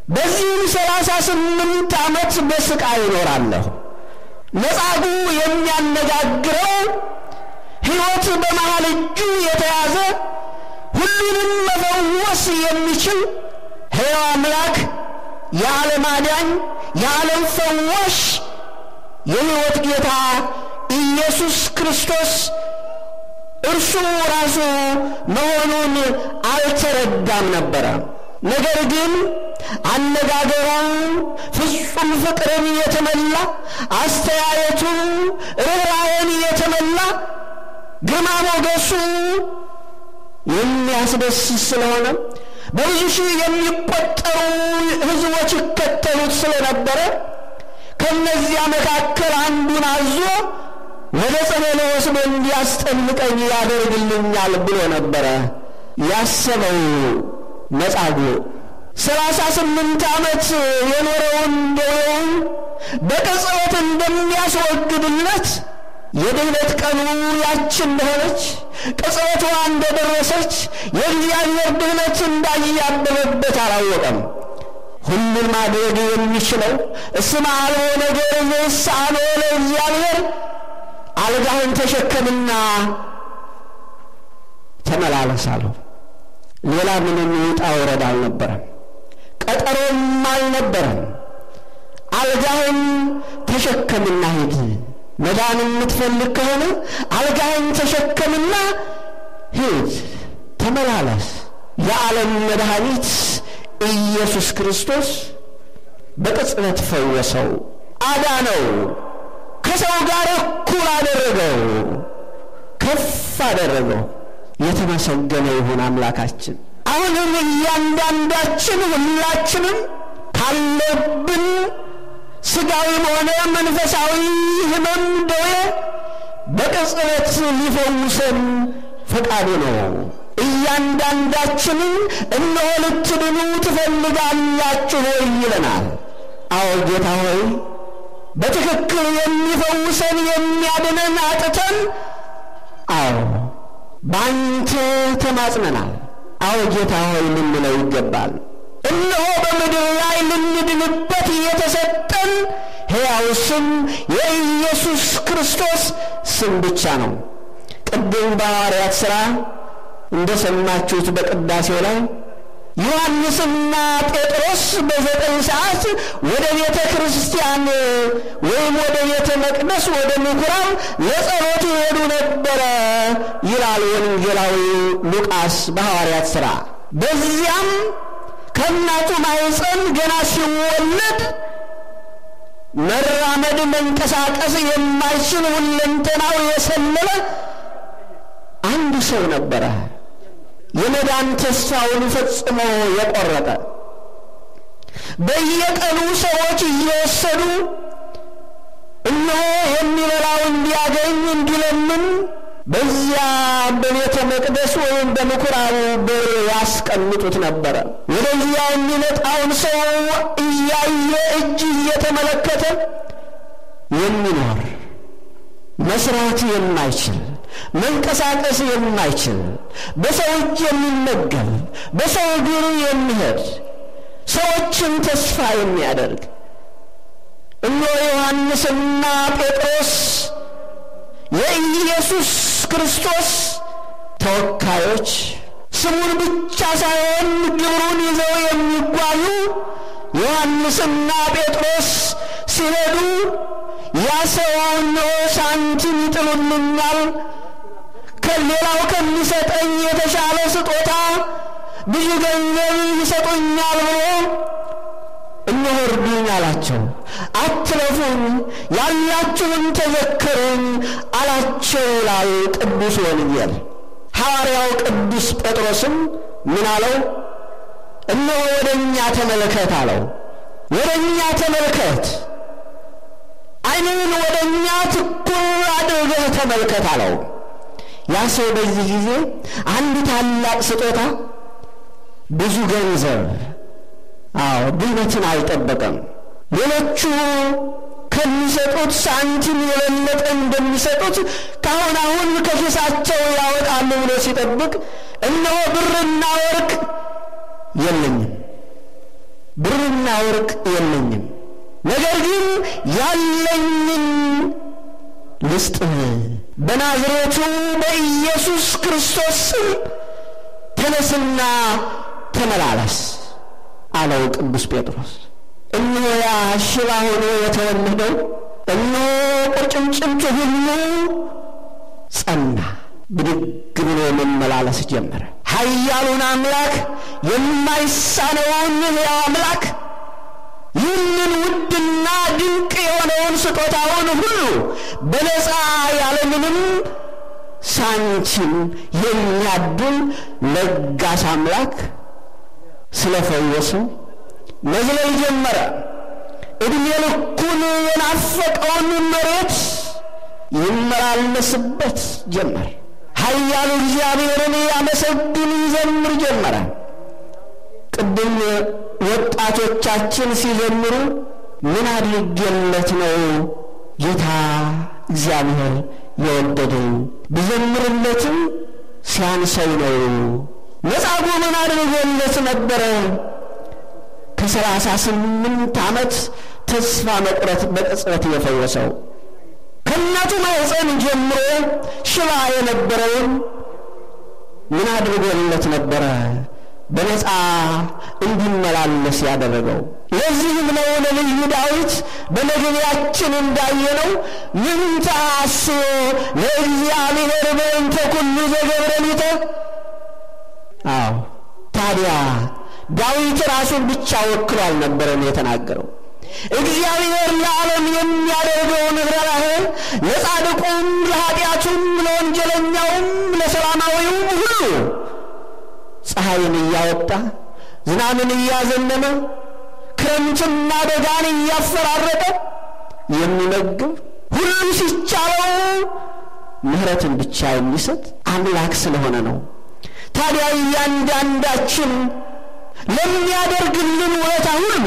በዚህም 38 ዓመት በስቃይ ይኖራለሁ። መጻጉዕ የሚያነጋግረው ሕይወት በመሃል እጁ የተያዘ ሁሉንም መፈወስ የሚችል ሕያው አምላክ የዓለም አዳኝ የዓለም ፈዋሽ የሕይወት ጌታ ኢየሱስ ክርስቶስ እርሱ ራሱ መሆኑን አልተረዳም ነበር። ነገር ግን አነጋገሩ ፍጹም ፍቅርን የተመላ አስተያየቱ ርኅራኄን የተመላ ግርማ ሞገሱ የሚያስደስት ስለሆነ በብዙ ሺህ የሚቆጠሩ ሕዝቦች ይከተሉት ስለነበረ ከነዚያ መካከል አንዱን አዞ ወደ ጸበል ወስዶ እንዲያስጠምቀኝ ያደርግልኛል ብሎ ነበረ ያሰበው መጻጉዕ። 38 ዓመት የኖረውን ደዌውን በቅጽበት እንደሚያስወግድለት የድኅነት ቀኑ ያች እንደሆነች ቅጽበቷ እንደደረሰች የእግዚአብሔር ድኅነት እንዳያበበበት አላወቀም። ሁሉን ማድረግ የሚችለው እስመ አልቦ ነገር ዘይሳነው ለእግዚአብሔር አልጋህን ተሸከምና ተመላለስ አለው። ሌላ ምንም ውጣ ውረድ አልነበረም፣ ቀጠሮም አልነበረም። አልጋህን ተሸከምና ሂድ። መዳን የምትፈልግ ከሆነ አልጋህን ተሸከምና ሂድ፣ ተመላለስ። የዓለም መድኃኒት ኢየሱስ ክርስቶስ በቅጽበት ፈወሰው፣ አዳነው፣ ከሰው ጋር እኩል አደረገው፣ ከፍ አደረገው። የተመሰገነ ይሁን አምላካችን። አሁንም እያንዳንዳችን ሁላችንም ካለብን ሥጋዊም ሆነ መንፈሳዊ ሕመም ደዌ በቅጽበት ሊፈውሰን ፈቃዱ ነው። እያንዳንዳችንን እነሆ ልትድኑ ትፈልጋላችሁ ሆይ ይለናል። አዎ ጌታ ሆይ በትክክል የሚፈውሰን የሚያድነን አጥተን አዎ ባንተ ተማጽነናል። አዎ ጌታ ሆይ ልንለው ይገባል። እነሆ በምድር ላይ ልንድንበት የተሰጠን ሕያው ስም የኢየሱስ ክርስቶስ ስም ብቻ ነው። ቅድም በሐዋርያት ሥራ እንደሰማችሁት በቅዳሴው ላይ ዮሐንስና ጴጥሮስ በ9 ሰዓት ወደ ቤተ ክርስቲያን ወይም ወደ ቤተ መቅደስ ወደ ምኩራብ ለጸሎት ይሄዱ ነበረ ይላል ወንጌላዊ ሉቃስ በሐዋርያት ሥራ። በዚያም ከእናቱ ማኅፀን ገና ሲወለድ መራመድ መንቀሳቀስ የማይችል ሁለንተናው የሰለለ አንድ ሰው ነበረ። የመዳን ተስፋውን ፈጽሞ የቆረጠ በየቀኑ ሰዎች እየወሰዱ እነሆ የሚበላው እንዲያገኝ እንዲለምን በዚያ በቤተ መቅደስ ወይም በምኩራቡ በር ያስቀምጡት ነበረ። ወደዚያ የሚመጣውን ሰው እያየ እጅ እየተመለከተ የሚኖር መስራት የማይችል መንቀሳቀስ የማይችል በሰው እጅ የሚመገብ በሰው እግር የሚሄድ ሰዎችን ተስፋ የሚያደርግ እነሆ ዮሐንስና ጴጥሮስ የኢየሱስ ክርስቶስ ተወካዮች ስሙን ብቻ ሳይሆን ግብሩን ይዘው የሚጓዙ ዮሐንስና ጴጥሮስ ሲሄዱ ያ ሰው እነሆ ሳንቲም ይጥሉልኛል ከሌላው ከሚሰጠኝ የተሻለ ስጦታ ብዙ ገንዘብ ይሰጡኛል ብሎ እነሆ እርዱኝ አላቸው። አትለፉኝ፣ ያላችሁን ተዘከሩኝ አላቸው ይላል ቅዱስ ወንጌል። ሐዋርያው ቅዱስ ጴጥሮስም ምን አለው? እነሆ ወደኛ ተመልከት አለው። ወደኛ ተመልከት፣ ዓይንህን ወደኛ ትኩር አድርገህ ተመልከት አለው። ያ ሰው በዚህ ጊዜ አንድ ታላቅ ስጦታ ብዙ ገንዘብ ድህነትን አልጠበቀም። ሌሎቹ ከሚሰጡት ሳንቲም የበለጠ እንደሚሰጡት አሁን ከኪሳቸው ያወጣሉ ብሎ ሲጠብቅ እነሆ ብርና ወርቅ የለኝም፣ ብርና ወርቅ የለኝም፣ ነገር ግን ያለኝን ልስጥህ፣ በናዝሬቱ በኢየሱስ ክርስቶስ ተነስና ተመላለስ አለው ቅዱስ ጴጥሮስ። እነሆ ያ ሽባ ሆኖ የተወለደው እነሆ ቁርጭምጭሚቱ ሁሉ ጸና፣ ብድግ ብሎ መመላለስ ጀመረ። ኃያሉን አምላክ የማይሳነውን ሕያው አምላክ ይህንን ውድና ድንቅ የሆነውን ስጦታውን ሁሉ በነፃ ያለምንም ሳንቲም የሚያድል ለጋስ አምላክ ስለፈወሰው መዝለል ጀመረ። ዕድሜ ልኩን የናፈቀውን መሬት ይመላለስበት ጀመር። ኃያሉ እግዚአብሔርን ያመሰግን ይዘምር ጀመረ። ቅድም ወጣቶቻችን ሲዘምሩ ምን አድርጌለት ነው ጌታ እግዚአብሔር የወደደኝ? ብዘምርለትም ሲያንሰው ነው። መጻጉዕ ምን አድርጎለት ነበረ? ከ38 ዓመት ተስፋ መቁረጥ በቅጽበት የፈወሰው ከእናቱ ማኅፀን ጀምሮ ሽባ የነበረውን ምን አድርጎለት ነበረ? በነፃ እንዲመላለስ ያደረገው። ለዚህም ነው ነቢዩ ዳዊት በመግቢያችን እንዳየነው ምን ተአስዮ ለእግዚአብሔር በእንተ ኩሉ ዘገብረ ሊተ። አዎ ታዲያ ዳዊት ራሱን ብቻ ወክሎ አልነበረም የተናገረው። እግዚአብሔር ለዓለም የሚያደርገውን ርኅራኄ ለጻድቁም፣ ለኃጢአቱም፣ ለወንጀለኛውም፣ ለሰላማዊውም ሁሉ ፀሐይን እያወጣ ዝናብን እያዘነመ ክረምትና ደጋን እያፈራረቀ የሚመግብ ሁሉ ሲቻለው ምሕረትን ብቻ የሚሰጥ አምላክ ስለሆነ ነው። ታዲያ እያንዳንዳችን ለሚያደርግልን ውለታ ሁሉ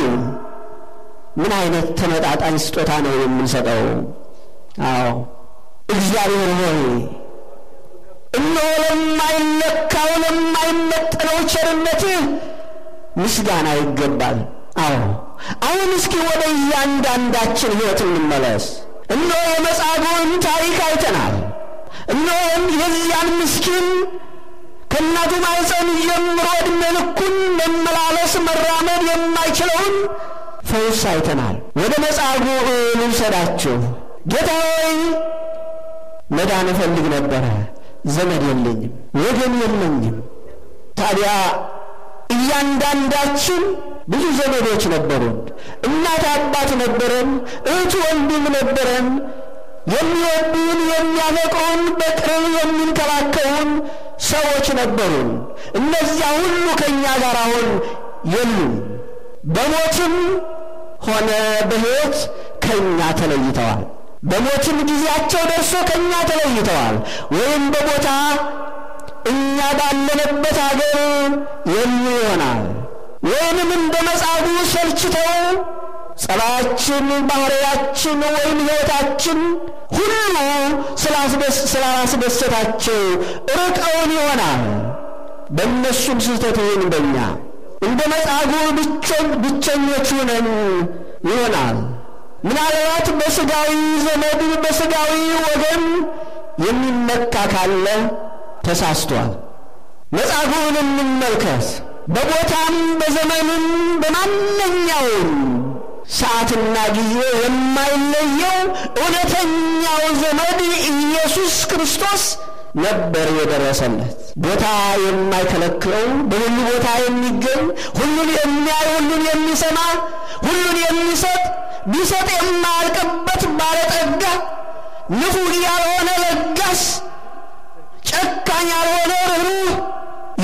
ምን አይነት ተመጣጣኝ ስጦታ ነው የምንሰጠው? አዎ እግዚአብሔር ሆይ እነሆ ለማይለካው ለማይመጠነው ቸርነትህ ምስጋና ይገባል። አዎ አሁን እስኪ ወደ እያንዳንዳችን ሕይወት እንመለስ። እነሆ የመጻጉዕን ታሪክ አይተናል። እነሆ የዚያን ምስኪን ከእናቱ ማኅፀን ጀምሮ ዕድሜ ልኩን መመላለስ መራመድ የማይችለውን ፈውስ አይተናል። ወደ መጻጉዕ ልውሰዳችሁ። ጌታ ሆይ መዳን እፈልግ ነበረ፣ ዘመድ የለኝም፣ ወገን የለኝም። ታዲያ እያንዳንዳችን ብዙ ዘመዶች ነበሩን። እናት አባት ነበረን፣ እህት ወንድም ነበረን፣ የሚወዱን የሚያፈቅሩን በቅርብ የሚንከባከቡን ሰዎች ነበሩን። እነዚያ ሁሉ ከእኛ ጋር አሁን የሉም። በሞትም ሆነ በሕይወት ከእኛ ተለይተዋል። በሞትም ጊዜያቸው ደርሶ ከእኛ ተለይተዋል። ወይም በቦታ እኛ ባለንበት አገር የሉ ይሆናል። ወይንም እንደ መጻጉዕ ሰልችተው ጸባያችን፣ ባህሪያችን ወይም ሕይወታችን ሁሉ ስላስደሰታቸው ርቀውን ይሆናል። በእነሱም ስህተት ይሁን በእኛ እንደ መጻጉዕ ብቸኞች ሆነን ይሆናል። ምናልባት በሥጋዊ ዘመድ በሥጋዊ ወገን የሚመካ ካለ ተሳስቷል። መጻጉዕን እንመልከት። በቦታም በዘመንም በማንኛውም ሰዓትና ጊዜ የማይለየው እውነተኛው ዘመድ ኢየሱስ ክርስቶስ ነበር የደረሰለት። ቦታ የማይከለክለው በሁሉ ቦታ የሚገኝ ሁሉን የሚያይ ሁሉን የሚሰማ ሁሉን የሚሰጥ ቢሰጥ የማያልቅበት ባለጠጋ፣ ንፉግ ያልሆነ ለጋስ፣ ጨካኝ ያልሆነ ርኅሩህ።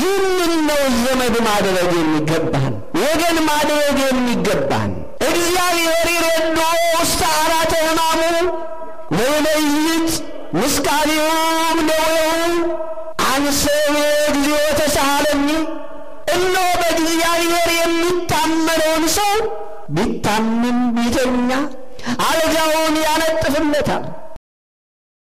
ይህንን ነው ዘመድ ማድረግ የሚገባን፣ ወገን ማድረግ የሚገባን። እግዚአብሔር ይረዶ ውስተ ዓራተ ሕማሙ ወይለይት ምስካቢሆም ደዌሁ አንሰ እግዚኦ ተሳሃለኒ። እነሆ በእግዚአብሔር የሚታመነውን ሰው ቢታመን ቢተኛ አልጋውን ያነጥፍለታል።